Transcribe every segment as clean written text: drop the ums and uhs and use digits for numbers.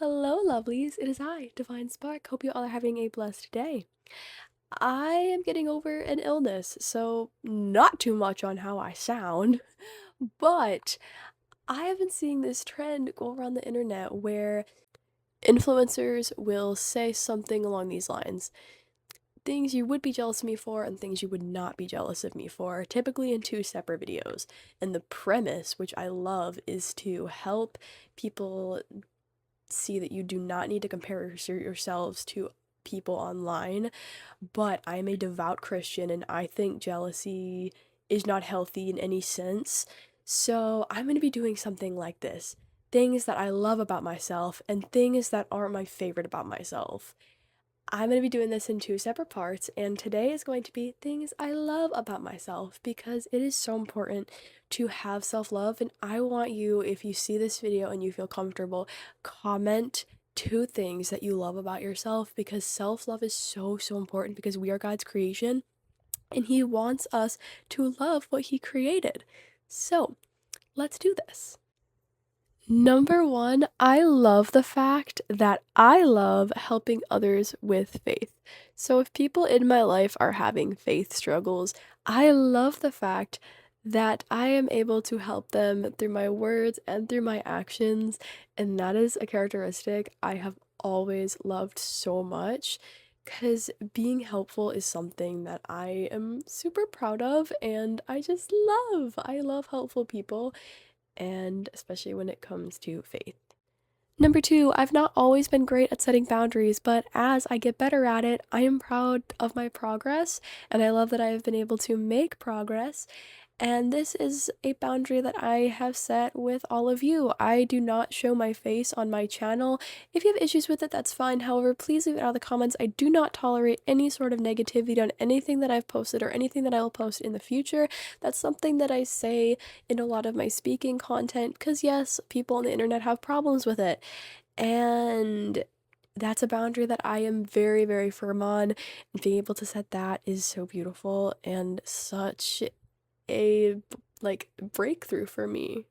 Hello, lovelies. It is I, Divine Spark. Hope you all are having a blessed day. I am getting over an illness, so not too much on how I sound, but I have been seeing this trend go around the internet where influencers will say something along these lines. Things you would be jealous of me for and things you would not be jealous of me for, typically in two separate videos. And the premise, which I love, is to help people see that you do not need to compare yourselves to people online, but I'm a devout Christian and I think jealousy is not healthy in any sense. So I'm going to be doing something like this. Things that I love about myself and things that aren't my favorite about myself. I'm going to be doing this in two separate parts, and today is going to be things I love about myself because it is so important to have self-love. And I want you, if you see this video and you feel comfortable, comment two things that you love about yourself because self-love is so important because we are God's creation and He wants us to love what He created. So let's do this. Number one, I love the fact that I love helping others with faith. So if people in my life are having faith struggles, I love the fact that I am able to help them through my words and through my actions. And that is a characteristic I have always loved so much because being helpful is something that I am super proud of and I just love. I love helpful people, and especially when it comes to faith. Number two, I've not always been great at setting boundaries, but as I get better at it, I am proud of my progress, and I love that I have been able to make progress. And this is a boundary that I have set with all of you. I do not show my face on my channel. If you have issues with it, that's fine. However, please leave it out in the comments. I do not tolerate any sort of negativity on anything that I've posted or anything that I will post in the future. That's something that I say in a lot of my speaking content because, yes, people on the internet have problems with it. And that's a boundary that I am very firm on. And being able to set that is so beautiful and such a breakthrough for me.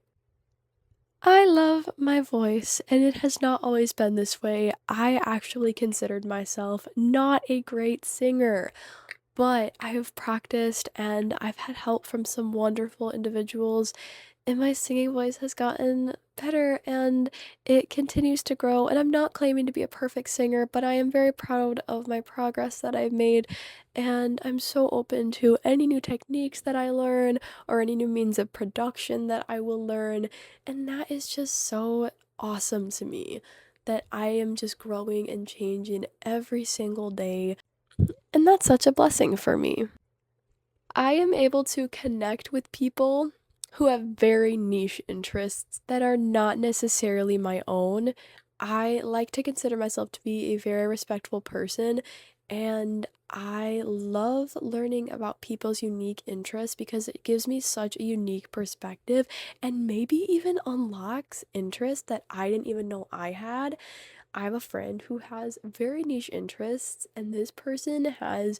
I love my voice, and it has not always been this way. I actually considered myself not a great singer, but I have practiced and I've had help from some wonderful individuals, and my singing voice has gotten better and it continues to grow. And I'm not claiming to be a perfect singer, but I am very proud of my progress that I've made. And I'm so open to any new techniques that I learn or any new means of production that I will learn. And that is just so awesome to me that I am just growing and changing every single day. And that's such a blessing for me. I am able to connect with people who have very niche interests that are not necessarily my own. I like to consider myself to be a very respectful person, and I love learning about people's unique interests because it gives me such a unique perspective and maybe even unlocks interests that I didn't even know I had. I have a friend who has very niche interests, and this person has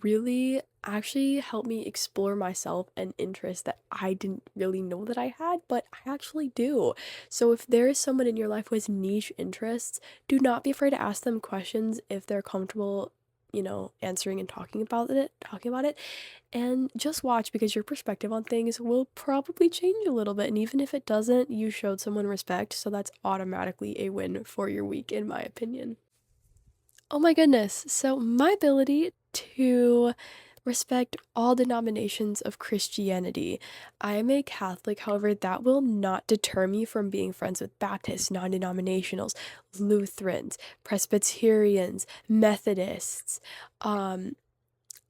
really actually helped me explore myself and interests that I didn't really know that I had, but I actually do. So if there is someone in your life who has niche interests, do not be afraid to ask them questions if they're comfortable, answering and talking about it. And just watch because your perspective on things will probably change a little bit. And even if it doesn't, you showed someone respect. So that's automatically a win for your week, in my opinion. Oh my goodness. So, my ability to respect all denominations of Christianity. I am a Catholic, however, that will not deter me from being friends with Baptists, non denominationals, Lutherans, Presbyterians, Methodists. Um,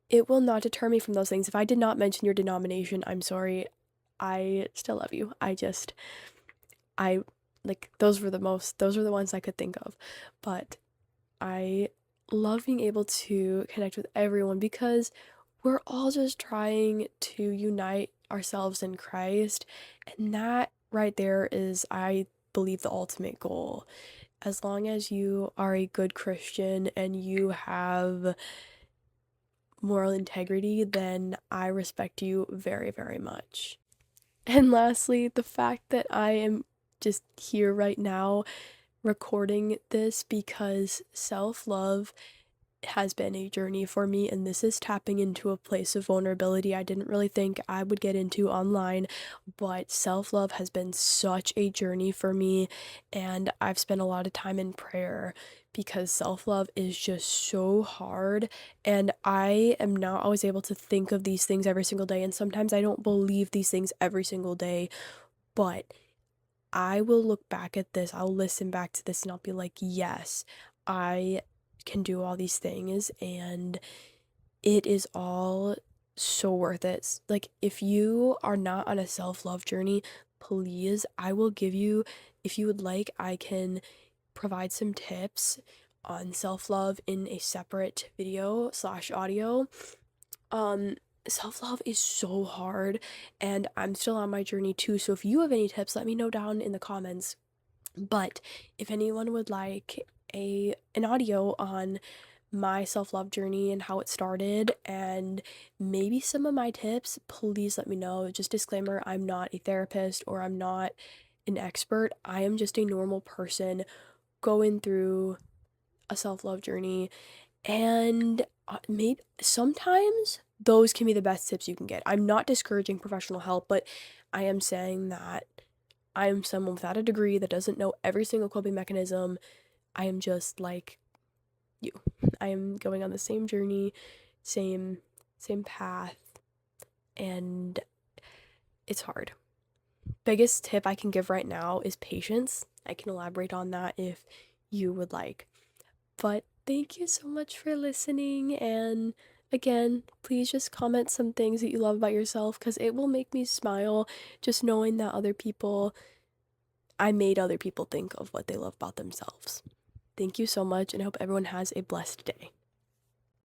it will not deter me from those things. If I did not mention your denomination, I'm sorry. I still love you. I like those were the ones I could think of. But I love being able to connect with everyone because we're all just trying to unite ourselves in Christ. And that right there is, I believe, the ultimate goal. As long as you are a good Christian and you have moral integrity, then I respect you very much. And lastly, the fact that I am just here right now recording this because self-love has been a journey for me, and this is tapping into a place of vulnerability I didn't really think I would get into online, but self-love has been such a journey for me, and I've spent a lot of time in prayer because self-love is just so hard, and I am not always able to think of these things every single day, and sometimes I don't believe these things every single day, but I will look back at this, I'll listen back to this, and I'll be like, yes, I can do all these things, and it is all so worth it. Like, if you are not on a self-love journey, please, I will give you, if you would like, I can provide some tips on self-love in a separate video slash audio. um, Self-love is so hard, and I'm still on my journey too, so if you have any tips, let me know down in the comments. But if anyone would like an audio on my self-love journey and how it started and maybe some of my tips, please let me know. Just disclaimer, I'm not a therapist or I'm not an expert. I am just a normal person going through a self-love journey, and maybe sometimes those can be the best tips you can get. I'm not discouraging professional help, but I am saying that I am someone without a degree that doesn't know every single coping mechanism. I am just like you. I am going on the same journey, same path, and it's hard. Biggest tip I can give right now is patience. I can elaborate on that if you would like. But thank you so much for listening, and again, please just comment some things that you love about yourself because it will make me smile just knowing that I made other people think of what they love about themselves. Thank you so much, and I hope everyone has a blessed day.